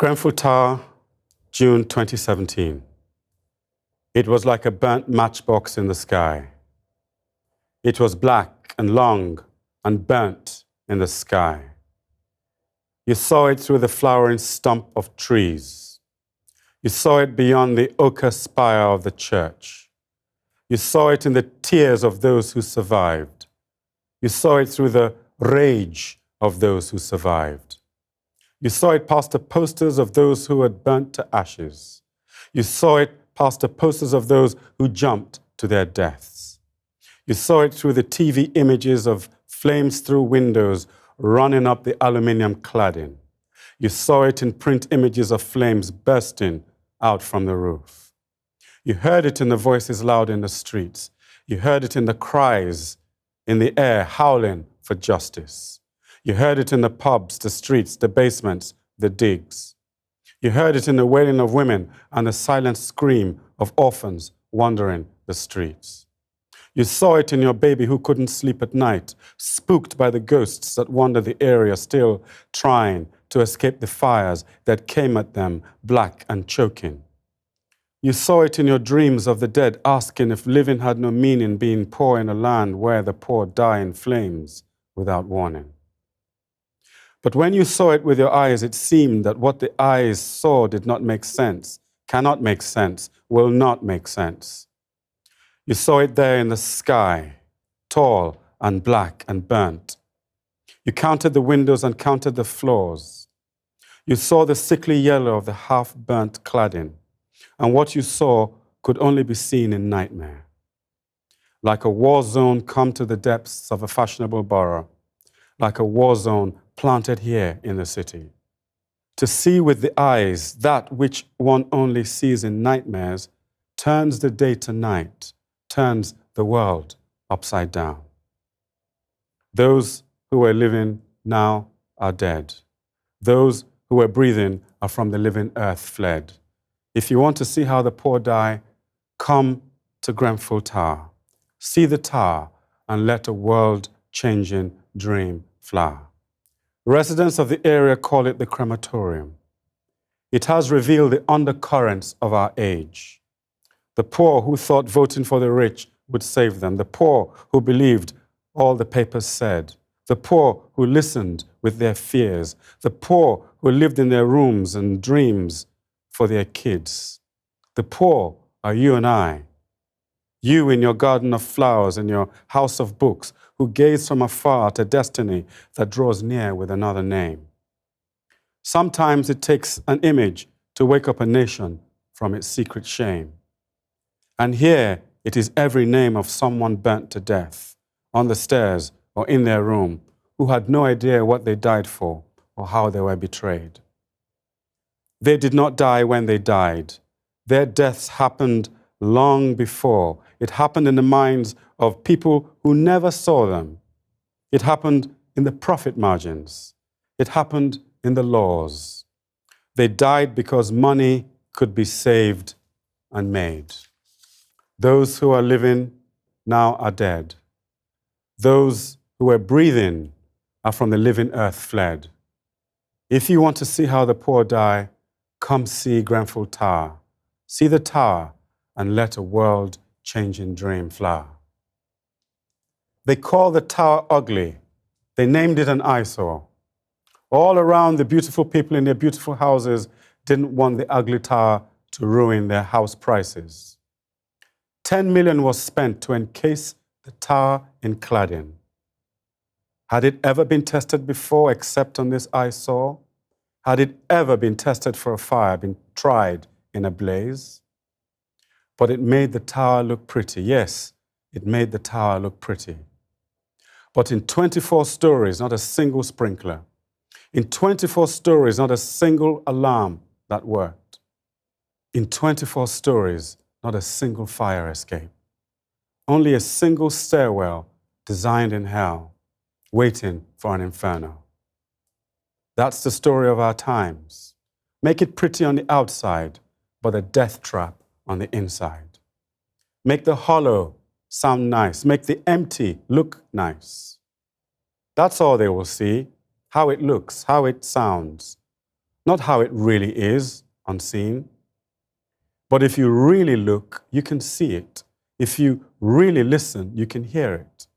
Grenfell Tower, June 2017. It was like a burnt matchbox in the sky. It was black and long and burnt in the sky. You saw it through the flowering stump of trees. You saw it beyond the ochre spire of the church. You saw it in the tears of those who survived. You saw it through the rage of those who survived. You saw it past the posters of those who had burnt to ashes. You saw it past the posters of those who jumped to their deaths. You saw it through the TV images of flames through windows running up the aluminium cladding. You saw it in print images of flames bursting out from the roof. You heard it in the voices loud in the streets. You heard it in the cries in the air howling for justice. You heard it in the pubs, the streets, the basements, the digs. You heard it in the wailing of women and the silent scream of orphans wandering the streets. You saw it in your baby who couldn't sleep at night, spooked by the ghosts that wander the area, still trying to escape the fires that came at them, black and choking. You saw it in your dreams of the dead, asking if living had no meaning, being poor in a land where the poor die in flames without warning. But when you saw it with your eyes, it seemed that what the eyes saw did not make sense, cannot make sense, will not make sense. You saw it there in the sky, tall and black and burnt. You counted the windows and counted the floors. You saw the sickly yellow of the half-burnt cladding, and what you saw could only be seen in nightmare. Like a war zone come to the depths of a fashionable borough, like a war zone planted here in the city. To see with the eyes that which one only sees in nightmares turns the day to night, turns the world upside down. Those who were living now are dead. Those who were breathing are from the living earth fled. If you want to see how the poor die, come to Grenfell Tower. See the tower and let a world-changing dream flower. Residents of the area call it the crematorium. It has revealed the undercurrents of our age. The poor who thought voting for the rich would save them. The poor who believed all the papers said. The poor who listened with their fears. The poor who lived in their rooms and dreams for their kids. The poor are you and I. You in your garden of flowers and your house of books, who gaze from afar at a destiny that draws near with another name. Sometimes it takes an image to wake up a nation from its secret shame. And here it is every name of someone burnt to death, on the stairs or in their room, who had no idea what they died for or how they were betrayed. They did not die when they died. Their deaths happened long before. It happened in the minds of people who never saw them. It happened in the profit margins. It happened in the laws. They died because money could be saved and made. Those who are living now are dead. Those who were breathing are from the living earth fled. If you want to see how the poor die, come see Grenfell Tower. See the tower and let a world-changing dream flower. They call the tower ugly. They named it an eyesore. All around, the beautiful people in their beautiful houses didn't want the ugly tower to ruin their house prices. 10 million was spent to encase the tower in cladding. Had it ever been tested before except on this eyesore? Had it ever been tested for a fire, been tried in a blaze? But it made the tower look pretty. Yes, it made the tower look pretty. But in 24 stories, not a single sprinkler. In 24 stories, not a single alarm that worked. In 24 stories, not a single fire escape. Only a single stairwell designed in hell, waiting for an inferno. That's the story of our times. Make it pretty on the outside, but a death trap on the inside. Make the hollow sound nice. Make the empty look nice. That's all they will see, how it looks, how it sounds. not how it really is, unseen. But if you really look, you can see it. If you really listen, you can hear it.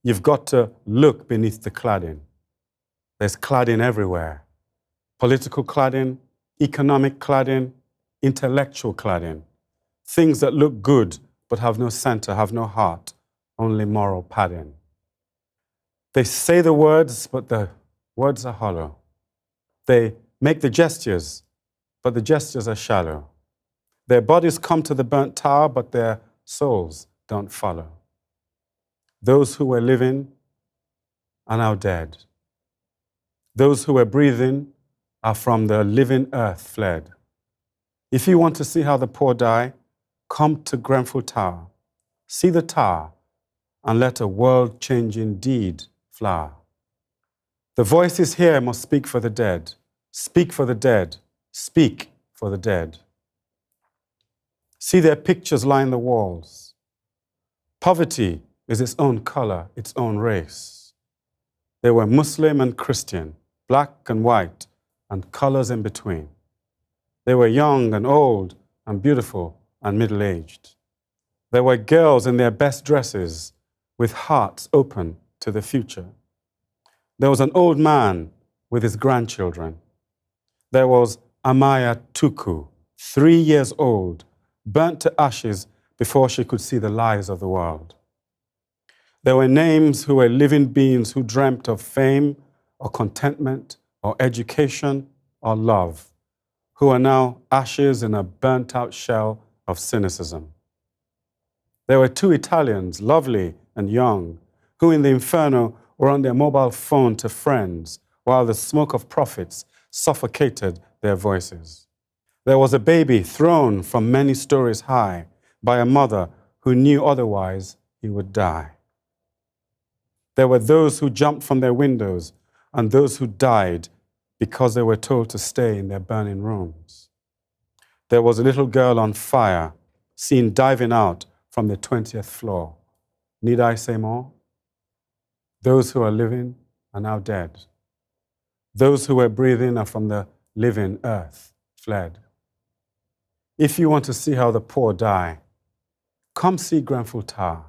You've got to look beneath the cladding. There's cladding everywhere. Political cladding, economic cladding, intellectual cladding. Things that look good but have no center, have no heart, only moral padding. They say the words, but the words are hollow. They make the gestures, but the gestures are shallow. Their bodies come to the burnt tower, but their souls don't follow. Those who were living are now dead. Those who were breathing are from the living earth fled. If you want to see how the poor die, come to Grenfell Tower. See the tower and let a world-changing deed flower. The voices here must speak for the dead. Speak for the dead. Speak for the dead. See their pictures line the walls. Poverty is its own color, its own race. They were Muslim and Christian, black and white, and colors in between. They were young and old and beautiful and middle-aged. They were girls in their best dresses with hearts open to the future. There was an old man with his grandchildren. There was Amaya Tuku, 3 years old, burnt to ashes before she could see the lies of the world. There were names who were living beings who dreamt of fame or contentment or education or love, who are now ashes in a burnt-out shell of cynicism. There were 2 Italians, lovely and young, who in the inferno were on their mobile phone to friends while the smoke of profits suffocated their voices. There was a baby thrown from many stories high by a mother who knew otherwise he would die. There were those who jumped from their windows and those who died because they were told to stay in their burning rooms. There was a little girl on fire, seen diving out from the 20th floor. Need I say more? Those who are living are now dead. Those who were breathing are from the living earth fled. If you want to see how the poor die, come see Grenfell Tower.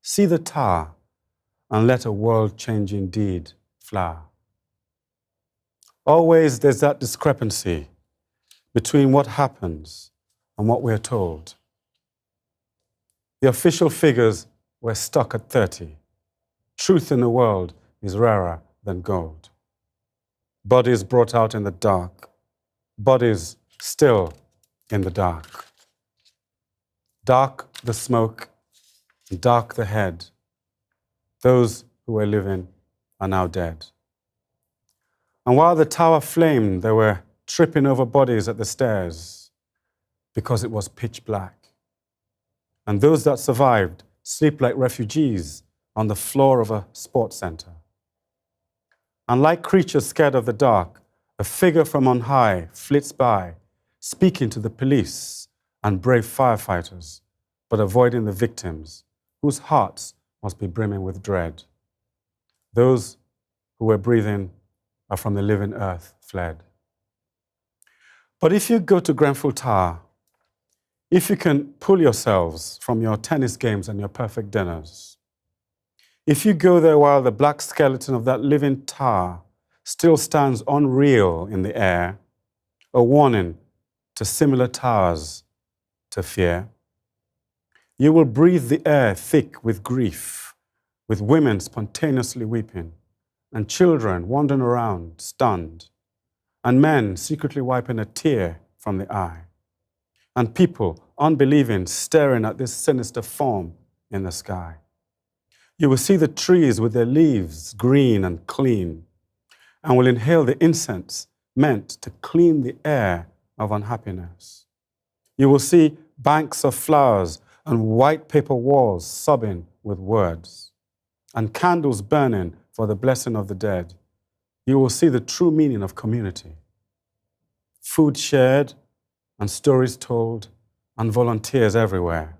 See the tower and let a world-changing deed flower. Always there's that discrepancy between what happens and what we're told. The official figures were stuck at 30. Truth in the world is rarer than gold. Bodies brought out in the dark. Bodies still in the dark. Dark the smoke, dark the head. Those who were living are now dead. And while the tower flamed, they were tripping over bodies at the stairs because it was pitch black. And those that survived sleep like refugees on the floor of a sports center. And like creatures scared of the dark, a figure from on high flits by, speaking to the police and brave firefighters, but avoiding the victims, whose hearts must be brimming with dread. Those who were breathing are from the living earth fled. But if you go to Grenfell Tower, if you can pull yourselves from your tennis games and your perfect dinners, if you go there while the black skeleton of that living tower still stands unreal in the air, a warning to similar towers to fear, you will breathe the air thick with grief, with women spontaneously weeping, and children wandering around stunned, and men secretly wiping a tear from the eye, and people, unbelieving, staring at this sinister form in the sky. You will see the trees with their leaves green and clean, and will inhale the incense meant to clean the air of unhappiness. You will see banks of flowers and white paper walls sobbing with words, and candles burning for the blessing of the dead. You will see the true meaning of community. Food shared and stories told and volunteers everywhere.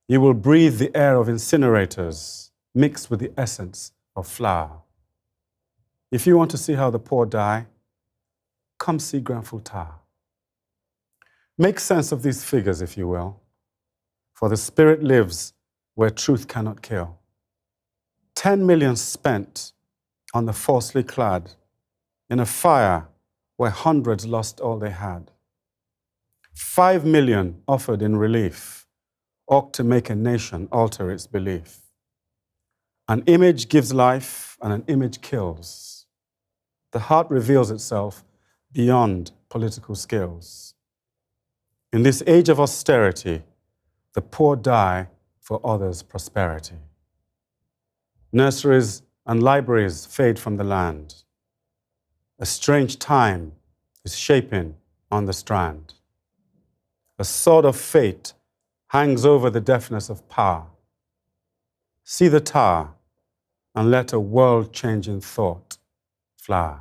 You will breathe the air of incinerators mixed with the essence of flower. If you want to see how the poor die, Come see Grenfell Tower. Make sense of these figures, if you will, for the spirit lives where truth cannot kill. 10 million spent on the falsely clad in a fire where hundreds lost all they had. 5 million offered in relief ought to make a nation alter its belief. An image gives life and an image kills. The heart reveals itself beyond political skills. In this age of austerity, the poor die for others' prosperity. Nurseries and libraries fade from the land. A strange time is shaping on the strand. A sword of fate hangs over the deafness of power. See the tower and let a world-changing thought flower.